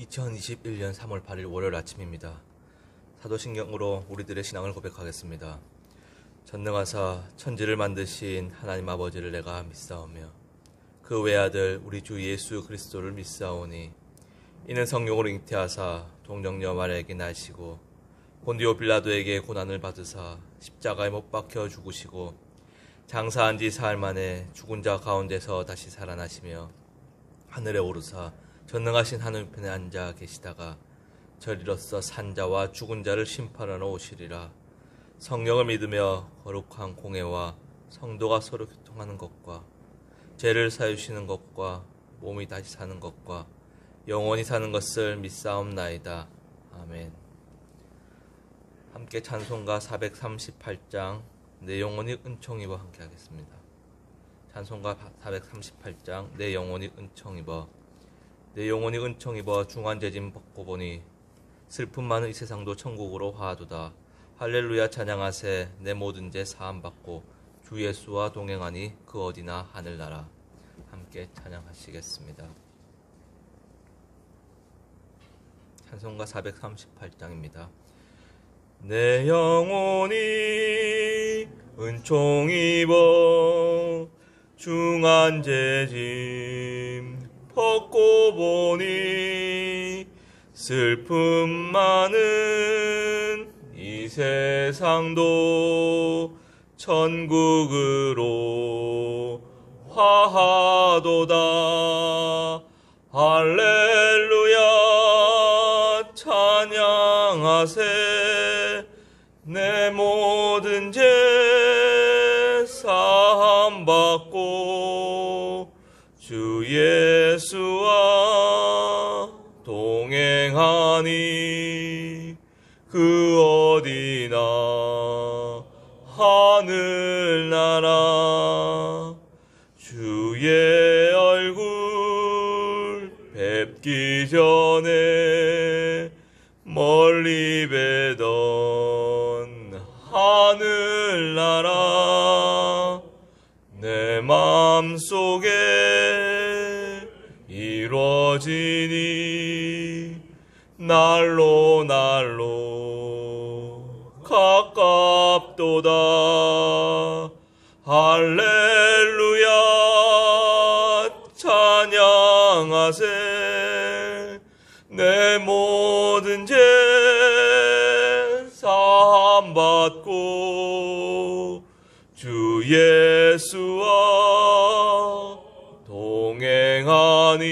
2021년 3월 8일 월요일 아침입니다. 사도신경으로 우리들의 신앙을 고백하겠습니다. 전능하사 천지를 만드신 하나님 아버지를 내가 믿사오며 그 외아들 우리 주 예수 그리스도를 믿사오니 이는 성령으로 잉태하사 동정녀 마리아에게 나시고 본디오 빌라도에게 고난을 받으사 십자가에 못 박혀 죽으시고 장사한 지 사흘 만에 죽은 자 가운데서 다시 살아나시며 하늘에 오르사 전능하신 하늘편에 앉아 계시다가 저리로서 산자와 죽은 자를 심판하러 오시리라. 성령을 믿으며 거룩한 공회와 성도가 서로 교통하는 것과 죄를 사유시는 것과 몸이 다시 사는 것과 영원히 사는 것을 믿사옵나이다. 아멘. 함께 찬송가 438장 내 영혼이 은총 입어 함께 하겠습니다. 찬송가 438장 내 영혼이 은총 입어. 내 영혼이 은총 입어 중한 죄짐 벗고 보니 슬픔 많은 이 세상도 천국으로 화하도다. 할렐루야 찬양하세. 내 모든 죄 사함 받고 주 예수와 동행하니 그 어디나 하늘나라. 함께 찬양하시겠습니다. 찬송가 438장입니다. 내 영혼이 은총 입어 중한 죄짐 벗고 보니 슬픔 많은 이 세상도 천국으로 화하도다. 할렐루야 찬양하세. 내 모든 죄 사함 받고 주 예수와 동행하니 그 어디나 하늘나라. 주의 얼굴 뵙기 전에 멀리 뵈던 하늘나라. 내 맘속에 이루어지니 날로 날로 가깝도다. 할렐루야 찬양하세. 내 모든 죄 사함 받고 주 예수와 동행하니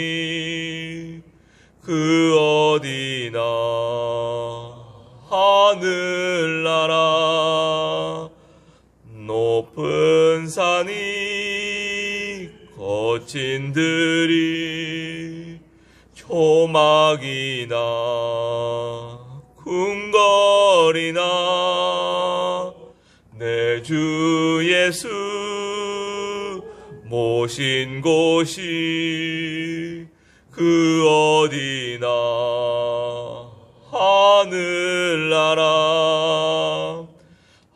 그 어디나 하늘나라. 높은 산이 거친 들이 초막이나 궁궐이나 내 주 예수 모신 곳이 그 어디나 하늘나라.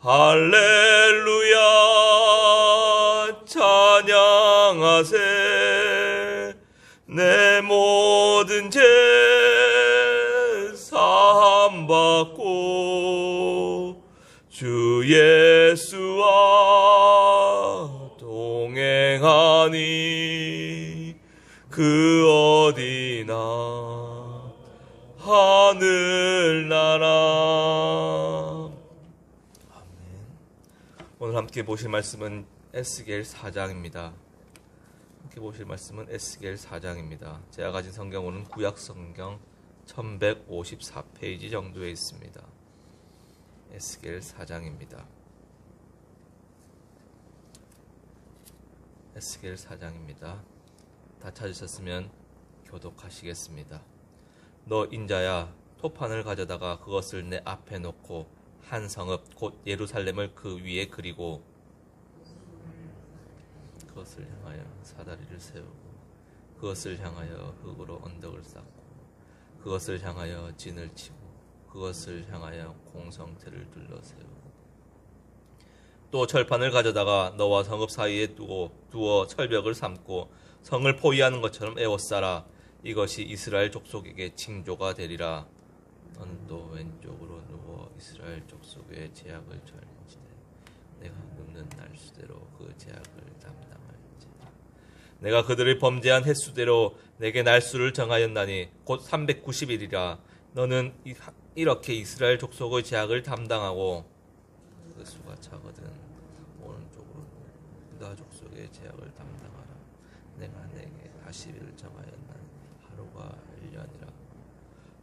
할렐루야 찬양하세. 내 모든 죄 사함 받고 주 예수와 동행하니 그 어디나 하늘나라. 아멘. 오늘 함께 보실 말씀은 에스겔 4장입니다. 함께 보실 말씀은 에스겔 4장입니다. 제가 가진 성경으로는 구약 성경 1154페이지 정도에 있습니다. 에스겔 4장입니다. 에스겔 4장입니다. 다 찾으셨으면 교독하시겠습니다. 너 인자야, 토판을 가져다가 그것을 내 앞에 놓고 한 성읍 곧 예루살렘을 그 위에 그리고 그것을 향하여 사다리를 세우고 그것을 향하여 흙으로 언덕을 쌓고 그것을 향하여 진을 치고 그것을 향하여 공성체를 둘러세우고 또 철판을 가져다가 너와 성읍 사이에 두어 철벽을 삼고 성을 포위하는 것처럼 에워싸라. 이것이 이스라엘 족속에게 징조가 되리라. 너는 또 왼쪽으로 누워 이스라엘 족속의 제약을 전할지니 내가 눕는 날수대로 그 제약을 담당할지니 내가 그들의 범죄한 횟수대로 내게 날수를 정하였나니 곧 390일이라. 너는 이렇게 이스라엘 족속의 제약을 담당하고 그 수가 차거든 오른쪽으로 유다 족속의 제약을 담당하라. 내가 내게 40일을 정하였나니 하루가 1년이라.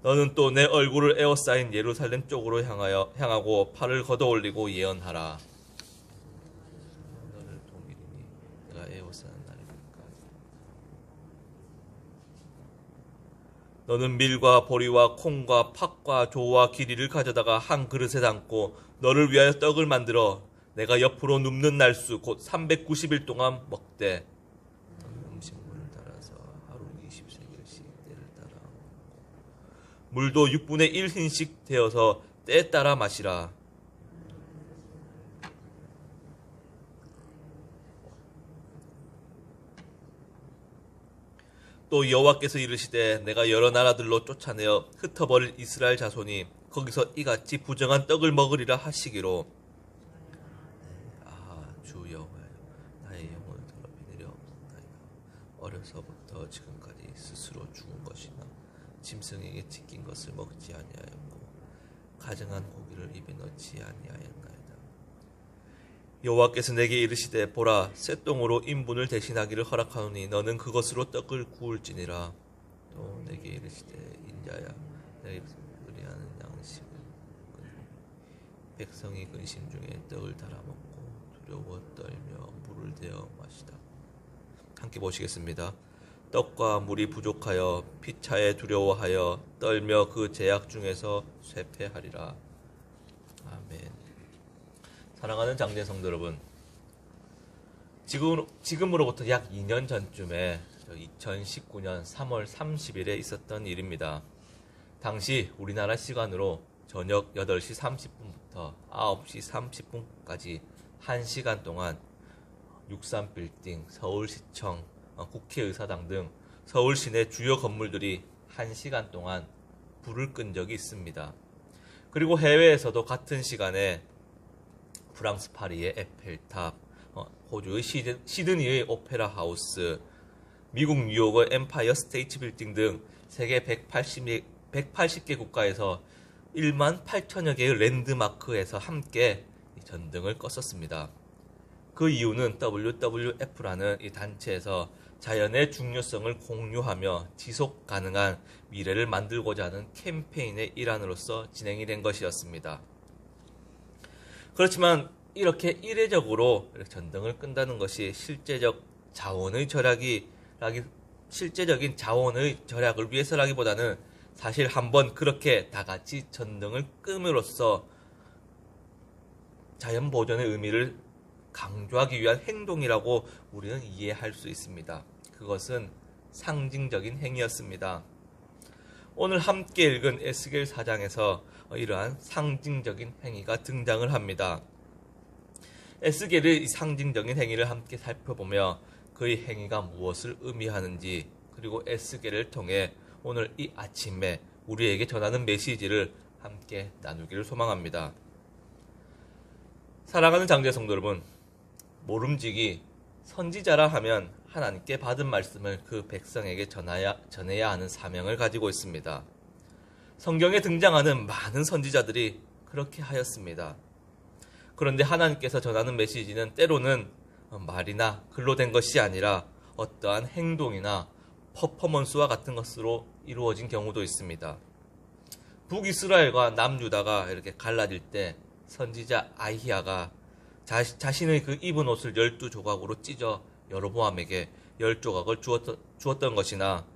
너는 또 내 얼굴을 에워싸인 예루살렘 쪽으로 향하고 팔을 걷어올리고 예언하라. 너를 동일이니 내가 에워싸는 날이니까. 너는 밀과 보리와 콩과 팥과 조와 기리를 가져다가 한 그릇에 담고 너를 위하여 떡을 만들어 내가 옆으로 눕는 날수 곧 390일 동안 먹되 음식물을 따라서 하루 20세겔씩 때를 따라 물도 6분의 1 흰씩 되어서 때에 따라 마시라. 또 여호와께서 이르시되 내가 여러 나라들로 쫓아내어 흩어버릴 이스라엘 자손이 거기서 이같이 부정한 떡을 먹으리라 하시기로. 주 여호와여, 나의 영혼을 더럽히내려옵나이다. 어려서부터 지금까지 스스로 죽은 것이나 짐승에게 찢긴 것을 먹지 아니하였고 가증한 고기를 입에 넣지 아니하였나이다. 여호와께서 내게 이르시되 보라, 쇠똥으로 인분을 대신하기를 허락하노니 너는 그것으로 떡을 구울지니라. 또 내게 이르시되 인자야, 내가 의리하는 양식을 백성이 근심 중에 떡을 달아먹고 두려워 떨며 물을 대어 마시다. 함께 보시겠습니다. 떡과 물이 부족하여 피차에 두려워하여 떨며 그 제약 중에서 쇠퇴하리라. 아멘. 사랑하는 장제 성도 여러분, 지금으로부터 약 2년 전쯤에 2019년 3월 30일에 있었던 일입니다. 당시 우리나라 시간으로 저녁 8시 30분부터 9시 30분까지 1시간 동안 63빌딩, 서울시청, 국회의사당 등 서울 시내 주요 건물들이 1시간 동안 불을 끈 적이 있습니다. 그리고 해외에서도 같은 시간에 프랑스 파리의 에펠탑, 호주의 시드니의 오페라 하우스, 미국 뉴욕의 엠파이어 스테이트 빌딩 등 세계 180개 국가에서 1만 8천여 개의 랜드마크에서 함께 전등을 껐었습니다. 그 이유는 WWF라는 이 단체에서 자연의 중요성을 공유하며 지속 가능한 미래를 만들고자 하는 캠페인의 일환으로서 진행이 된 것이었습니다. 그렇지만 이렇게 이례적으로 전등을 끈다는 것이 실제적인 자원의 절약을 위해서라기보다는 사실 한번 그렇게 다 같이 전등을 끔으로써 자연 보존의 의미를 강조하기 위한 행동이라고 우리는 이해할 수 있습니다. 그것은 상징적인 행위였습니다. 오늘 함께 읽은 에스겔 4장에서 이러한 상징적인 행위가 등장을 합니다. 에스겔의 이 상징적인 행위를 함께 살펴보며 그의 행위가 무엇을 의미하는지, 그리고 에스겔을 통해 오늘 이 아침에 우리에게 전하는 메시지를 함께 나누기를 소망합니다. 사랑하는 장제 성도 여러분, 모름지기 선지자라 하면 하나님께 받은 말씀을 그 백성에게 전해야 하는 사명을 가지고 있습니다. 성경에 등장하는 많은 선지자들이 그렇게 하였습니다. 그런데 하나님께서 전하는 메시지는 때로는 말이나 글로 된 것이 아니라 어떠한 행동이나 퍼포먼스와 같은 것으로 이루어진 경우도 있습니다. 북이스라엘과 남유다가 이렇게 갈라질 때 선지자 아히야가 자신의 그 입은 옷을 12조각으로 찢어 여로보암에게 10조각을 주었던 것이나,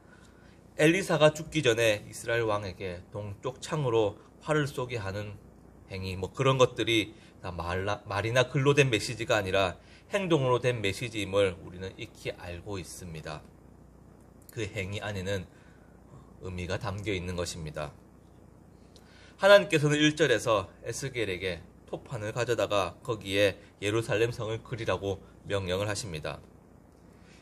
엘리사가 죽기 전에 이스라엘 왕에게 동쪽 창으로 활을 쏘게 하는 행위, 그런 것들이 다 말이나 글로 된 메시지가 아니라 행동으로 된 메시지임을 우리는 익히 알고 있습니다. 그 행위 안에는 의미가 담겨 있는 것입니다. 하나님께서는 1절에서 에스겔에게 토판을 가져다가 거기에 예루살렘 성을 그리라고 명령을 하십니다.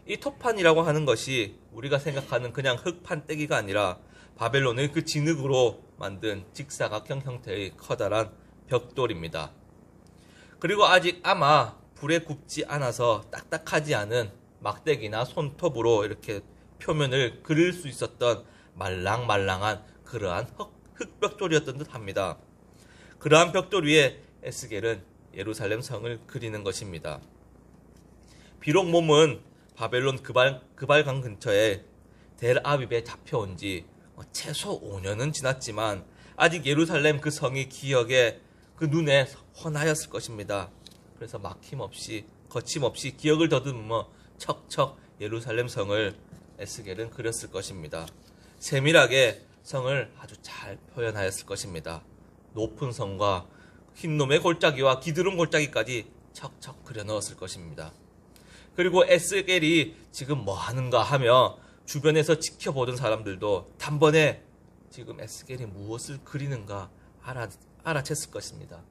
이 토판이라고 하는 것이 우리가 생각하는 그냥 흙판떼기가 아니라 바벨론의 그 진흙으로 만든 직사각형 형태의 커다란 벽돌입니다. 그리고 아직 아마 불에 굽지 않아서 딱딱하지 않은 막대기나 손톱으로 이렇게 표면을 그릴 수 있었던 말랑말랑한 그러한 흙벽돌이었던 듯 합니다. 그러한 벽돌 위에 에스겔은 예루살렘 성을 그리는 것입니다. 비록 몸은 바벨론 그발강 근처에 델아비브에 잡혀온 지 최소 5년은 지났지만 아직 예루살렘 그 성이 기억에 그 눈에 훤하였을 것입니다. 그래서 막힘없이 거침없이 기억을 더듬어 척척 예루살렘 성을 에스겔은 그렸을 것입니다. 세밀하게 성을 아주 잘 표현하였을 것입니다. 높은 성과 흰놈의 골짜기와 기드론 골짜기까지 척척 그려 넣었을 것입니다. 그리고 에스겔이 지금 뭐 하는가 하며 주변에서 지켜보던 사람들도 단번에 지금 에스겔이 무엇을 그리는가 알아챘을 것입니다.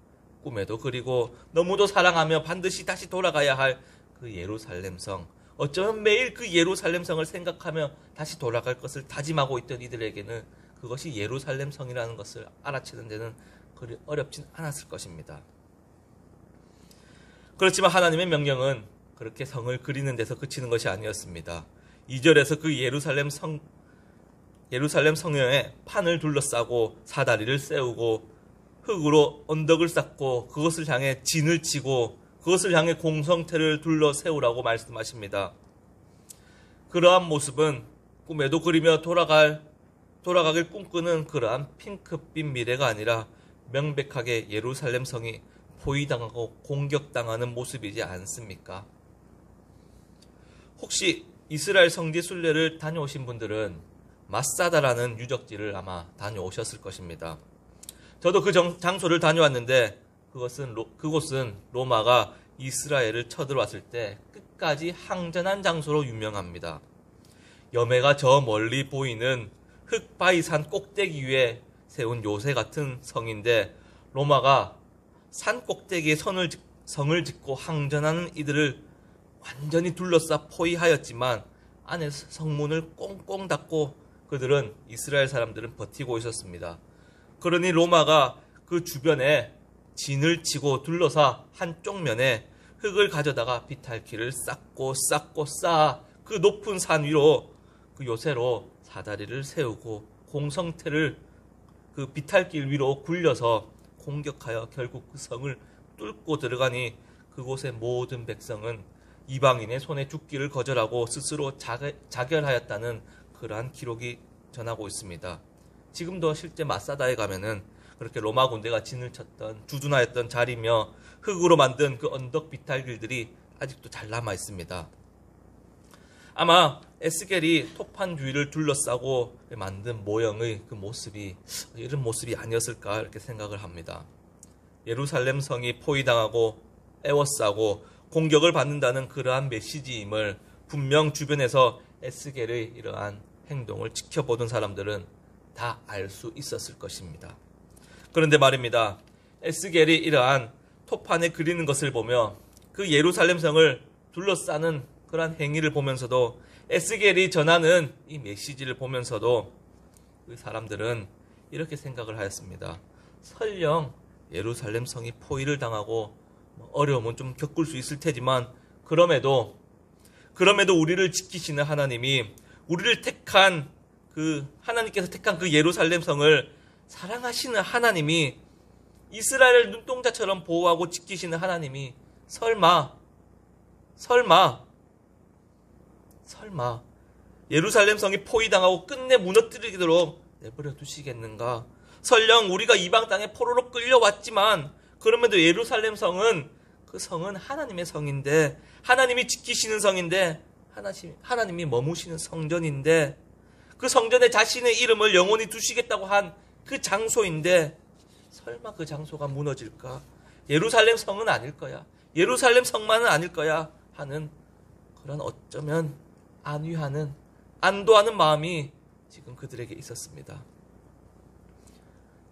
꿈에도 그리고 너무도 사랑하며 반드시 다시 돌아가야 할 그 예루살렘 성, 어쩌면 매일 그 예루살렘 성을 생각하며 다시 돌아갈 것을 다짐하고 있던 이들에게는 그것이 예루살렘 성이라는 것을 알아채는 데는 그리 어렵진 않았을 것입니다. 그렇지만 하나님의 명령은 그렇게 성을 그리는 데서 그치는 것이 아니었습니다. 2절에서 그 예루살렘 성에 판을 둘러싸고 사다리를 세우고 흙으로 언덕을 쌓고 그것을 향해 진을 치고 그것을 향해 공성태를 둘러 세우라고 말씀하십니다. 그러한 모습은 꿈에도 그리며 돌아가길 꿈꾸는 그러한 핑크빛 미래가 아니라 명백하게 예루살렘 성이 포위당하고 공격당하는 모습이지 않습니까? 혹시 이스라엘 성지 순례를 다녀오신 분들은 마사다라는 유적지를 아마 다녀오셨을 것입니다. 저도 그 장소를 다녀왔는데 그곳은 로마가 이스라엘을 쳐들어왔을 때 끝까지 항전한 장소로 유명합니다. 여매가 저 멀리 보이는 흑바위산 꼭대기 위에 세운 요새 같은 성인데 로마가 산 꼭대기에 성을 짓고 항전하는 이들을 완전히 둘러싸 포위하였지만 안에서 성문을 꽁꽁 닫고 그들은 이스라엘 사람들은 버티고 있었습니다. 그러니 로마가 그 주변에 진을 치고 둘러사 한쪽 면에 흙을 가져다가 비탈길을 쌓고 쌓아 그 높은 산 위로 그 요새로 사다리를 세우고 공성태를 그 비탈길 위로 굴려서 공격하여 결국 그 성을 뚫고 들어가니 그곳의 모든 백성은 이방인의 손에 죽기를 거절하고 스스로 자결하였다는 그러한 기록이 전하고 있습니다. 지금도 실제 마사다에 가면은 그렇게 로마 군대가 진을 쳤던 주둔하였던 자리며 흙으로 만든 그 언덕 비탈길들이 아직도 잘 남아 있습니다. 아마 에스겔이 토판 주위를 둘러싸고 만든 모형의 그 모습이 이런 모습이 아니었을까 이렇게 생각을 합니다. 예루살렘 성이 포위당하고 애워싸고 공격을 받는다는 그러한 메시지임을 분명 주변에서 에스겔의 이러한 행동을 지켜보던 사람들은 다 알 수 있었을 것입니다. 그런데 말입니다. 에스겔이 이러한 토판에 그리는 것을 보며 그 예루살렘 성을 둘러싸는 그러한 행위를 보면서도 에스겔이 전하는 이 메시지를 보면서도 그 사람들은 이렇게 생각을 하였습니다. 설령 예루살렘 성이 포위를 당하고 어려움은 좀 겪을 수 있을 테지만 그럼에도 우리를 지키시는 하나님이 우리를 택한 하나님께서 택한 그 예루살렘 성을 사랑하시는 하나님이 이스라엘을 눈동자처럼 보호하고 지키시는 하나님이 설마 예루살렘 성이 포위당하고 끝내 무너뜨리도록 내버려 두시겠는가? 설령 우리가 이방 땅에 포로로 끌려왔지만 그럼에도 예루살렘 성은 하나님의 성인데 하나님이 지키시는 성인데 하나님이 머무시는 성전인데 그 성전에 자신의 이름을 영원히 두시겠다고 한 그 장소인데 설마 그 장소가 무너질까? 예루살렘 성은 아닐 거야. 예루살렘 성만은 아닐 거야 하는 그런 어쩌면 안위하는 안도하는 마음이 지금 그들에게 있었습니다.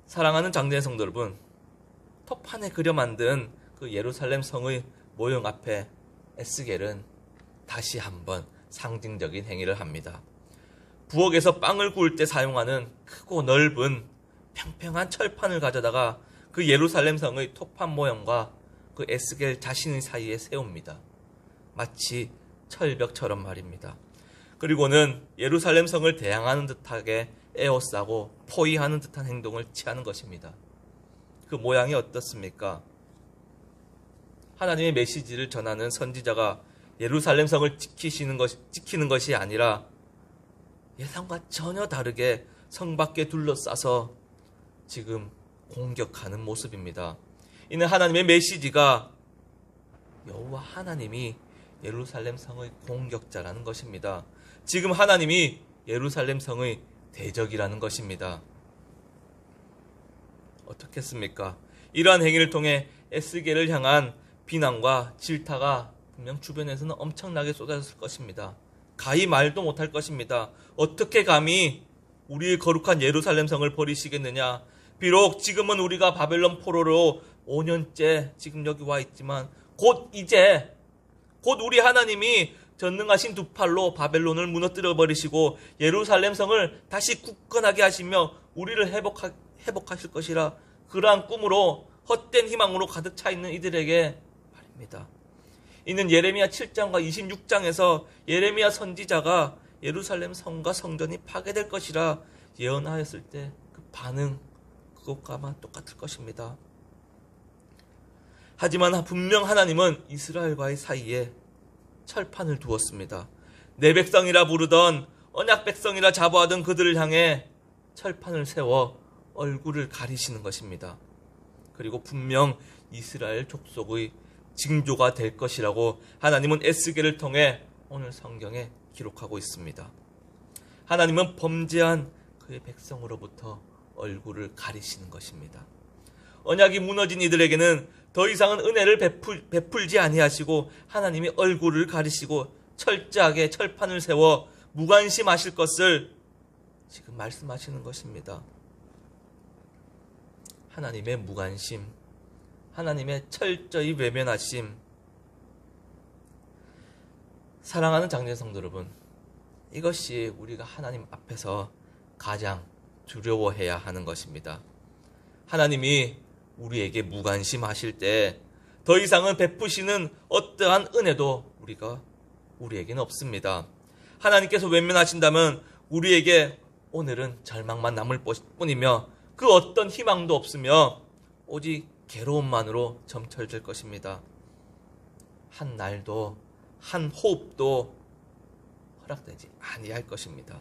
사랑하는 장대의 성도 여러분, 토판에 그려 만든 그 예루살렘 성의 모형 앞에 에스겔은 다시 한번 상징적인 행위를 합니다. 부엌에서 빵을 구울 때 사용하는 크고 넓은 평평한 철판을 가져다가 그 예루살렘 성의 토판 모형과 그 에스겔 자신의 사이에 세웁니다. 마치 철벽처럼 말입니다. 그리고는 예루살렘 성을 대항하는 듯하게 에워싸고 포위하는 듯한 행동을 취하는 것입니다. 그 모양이 어떻습니까? 하나님의 메시지를 전하는 선지자가 예루살렘 성을 지키는 것이 아니라 예상과 전혀 다르게 성 밖에 둘러싸서 지금 공격하는 모습입니다. 이는 하나님의 메시지가 여호와 하나님이 예루살렘 성의 공격자라는 것입니다. 지금 하나님이 예루살렘 성의 대적이라는 것입니다. 어떻겠습니까? 이러한 행위를 통해 에스겔을 향한 비난과 질타가 분명 주변에서는 엄청나게 쏟아졌을 것입니다. 가히 말도 못할 것입니다. 어떻게 감히 우리의 거룩한 예루살렘 성을 버리시겠느냐? 비록 지금은 우리가 바벨론 포로로 5년째 지금 여기 와 있지만 곧 우리 하나님이 전능하신 두 팔로 바벨론을 무너뜨려 버리시고 예루살렘 성을 다시 굳건하게 하시며 우리를 회복하실 것이라, 그러한 꿈으로 헛된 희망으로 가득 차 있는 이들에게 말입니다. 이는 예레미야 7장과 26장에서 예레미야 선지자가 예루살렘 성과 성전이 파괴될 것이라 예언하였을 때 그 반응, 그것과 아마 똑같을 것입니다. 하지만 분명 하나님은 이스라엘과의 사이에 철판을 두었습니다. 내 백성이라 부르던, 언약 백성이라 자부하던 그들을 향해 철판을 세워 얼굴을 가리시는 것입니다. 그리고 분명 이스라엘 족속의 징조가 될 것이라고 하나님은 에스겔을 통해 오늘 성경에 기록하고 있습니다. 하나님은 범죄한 그의 백성으로부터 얼굴을 가리시는 것입니다. 언약이 무너진 이들에게는 더 이상은 은혜를 베풀지 아니하시고 하나님이 얼굴을 가리시고 철저하게 철판을 세워 무관심하실 것을 지금 말씀하시는 것입니다. 하나님의 무관심, 하나님의 철저히 외면하심. 사랑하는 장로의 성도 여러분, 이것이 우리가 하나님 앞에서 가장 두려워해야 하는 것입니다. 하나님이 우리에게 무관심하실 때 더 이상은 베푸시는 어떠한 은혜도 우리에게는 없습니다. 하나님께서 외면하신다면 우리에게 오늘은 절망만 남을 뿐이며 그 어떤 희망도 없으며 오직 괴로움만으로 점철될 것입니다. 한 날도 한 호흡도 허락되지 아니할 것입니다.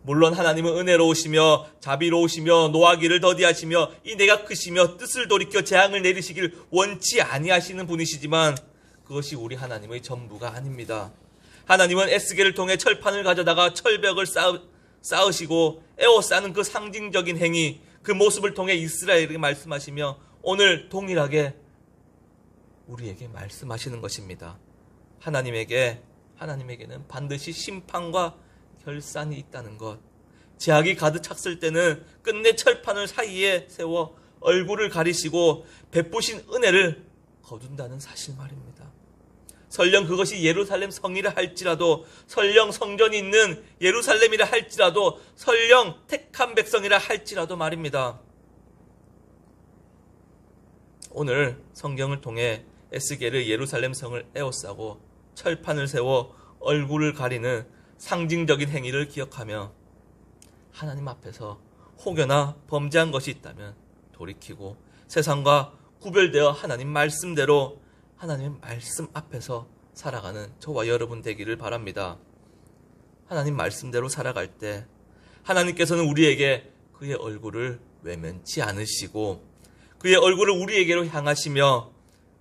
물론 하나님은 은혜로우시며 자비로우시며 노하기를 더디하시며 이 내가 크시며 뜻을 돌이켜 재앙을 내리시길 원치 아니하시는 분이시지만 그것이 우리 하나님의 전부가 아닙니다. 하나님은 에스겔을 통해 철판을 가져다가 철벽을 쌓으시고 에워싸는 그 상징적인 행위, 그 모습을 통해 이스라엘에게 말씀하시며 오늘 동일하게 우리에게 말씀하시는 것입니다. 하나님에게는 반드시 심판과 결산이 있다는 것, 제약이 가득 찼을 때는 끝내 철판을 사이에 세워 얼굴을 가리시고 베푸신 은혜를 거둔다는 사실 말입니다. 설령 그것이 예루살렘 성이라 할지라도, 설령 성전이 있는 예루살렘이라 할지라도, 설령 택한 백성이라 할지라도 말입니다. 오늘 성경을 통해 에스겔의 예루살렘 성을 에워싸고 철판을 세워 얼굴을 가리는 상징적인 행위를 기억하며 하나님 앞에서 혹여나 범죄한 것이 있다면 돌이키고 세상과 구별되어 하나님 말씀대로 하나님의 말씀 앞에서 살아가는 저와 여러분 되기를 바랍니다. 하나님 말씀대로 살아갈 때 하나님께서는 우리에게 그의 얼굴을 외면치 않으시고 그의 얼굴을 우리에게로 향하시며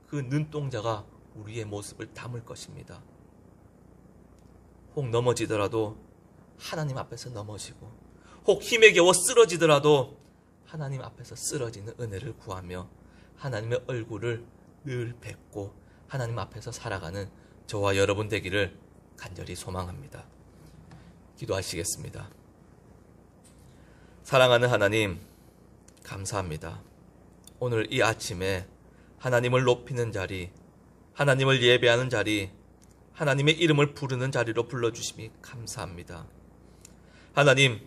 그 눈동자가 우리의 모습을 담을 것입니다. 혹 넘어지더라도 하나님 앞에서 넘어지고 혹 힘에 겨워 쓰러지더라도 하나님 앞에서 쓰러지는 은혜를 구하며 하나님의 얼굴을 늘 뵙고 하나님 앞에서 살아가는 저와 여러분 되기를 간절히 소망합니다. 기도하시겠습니다. 사랑하는 하나님, 감사합니다. 오늘 이 아침에 하나님을 높이는 자리, 하나님을 예배하는 자리, 하나님의 이름을 부르는 자리로 불러주심이 감사합니다. 하나님,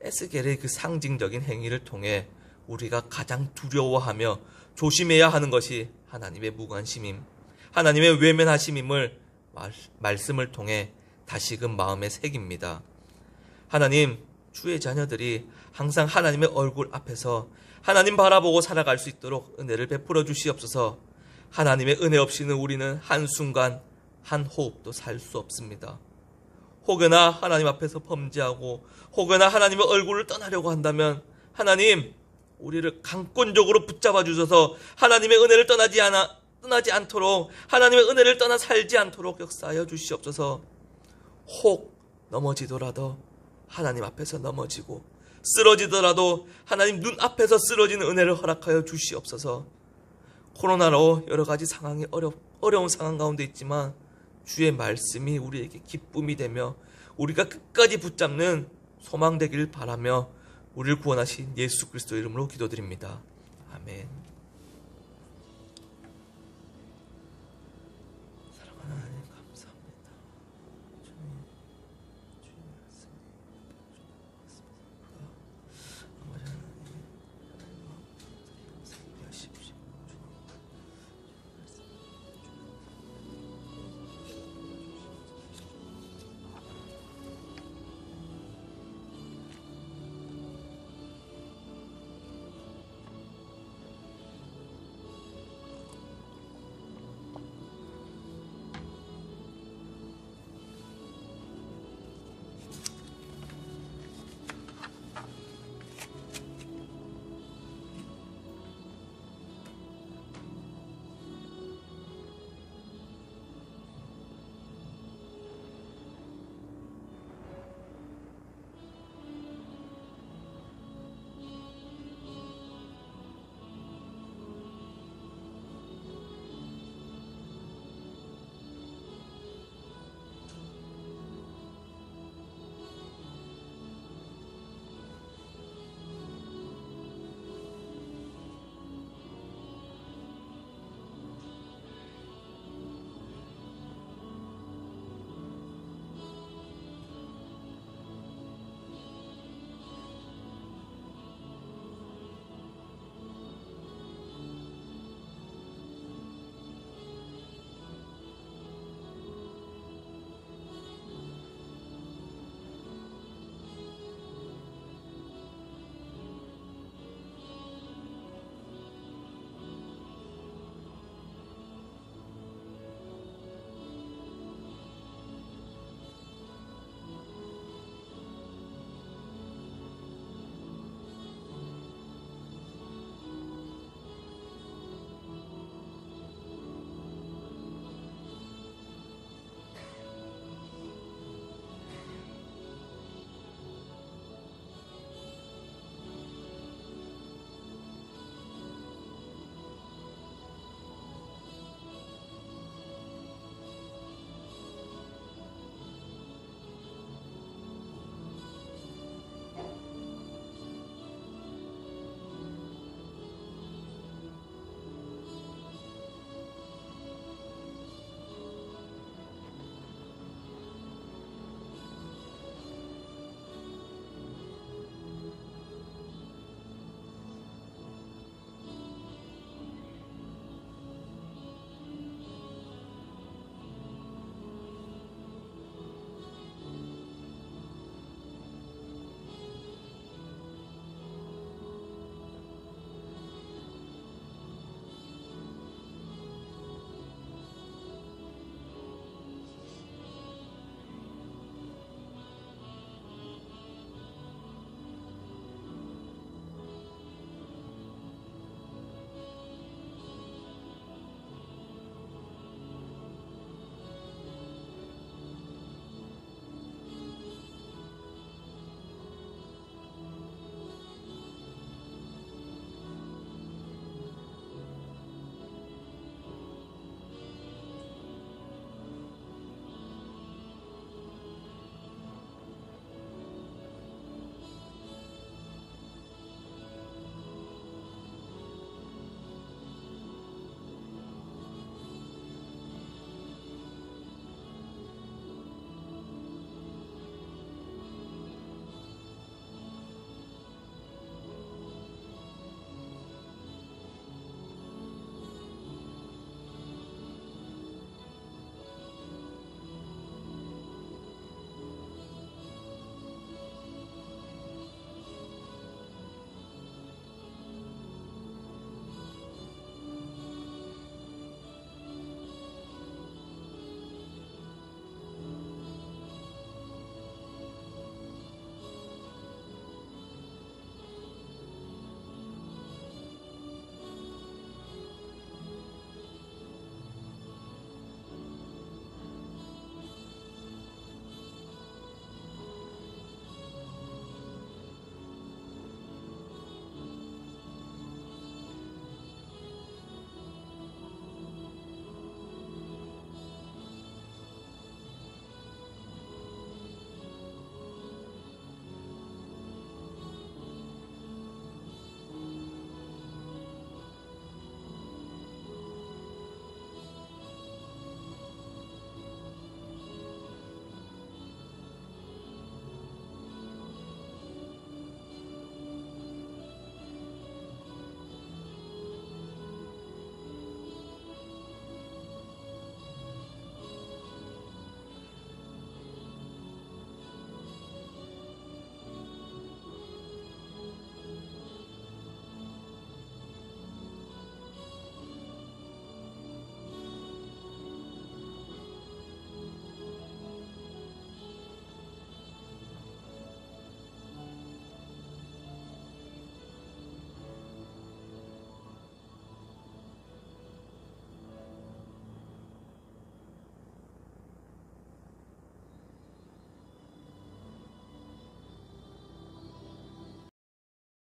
에스겔의 그 상징적인 행위를 통해 우리가 가장 두려워하며 조심해야 하는 것이 하나님의 무관심임, 하나님의 외면하심임을 말씀을 통해 다시금 마음에 새깁니다. 하나님, 주의 자녀들이 항상 하나님의 얼굴 앞에서 하나님 바라보고 살아갈 수 있도록 은혜를 베풀어 주시옵소서. 하나님의 은혜 없이는 우리는 한순간 한 호흡도 살 수 없습니다. 혹여나 하나님 앞에서 범죄하고 혹여나 하나님의 얼굴을 떠나려고 한다면 하나님, 우리를 강권적으로 붙잡아 주셔서 하나님의 은혜를 떠나지 않도록, 하나님의 은혜를 떠나 살지 않도록 역사하여 주시옵소서. 혹 넘어지더라도 하나님 앞에서 넘어지고 쓰러지더라도 하나님 눈앞에서 쓰러지는 은혜를 허락하여 주시옵소서. 코로나로 여러 가지 상황이 어려운 상황 가운데 있지만 주의 말씀이 우리에게 기쁨이 되며 우리가 끝까지 붙잡는 소망 되기를 바라며 우리를 구원하신 예수 그리스도 이름으로 기도드립니다. 아멘.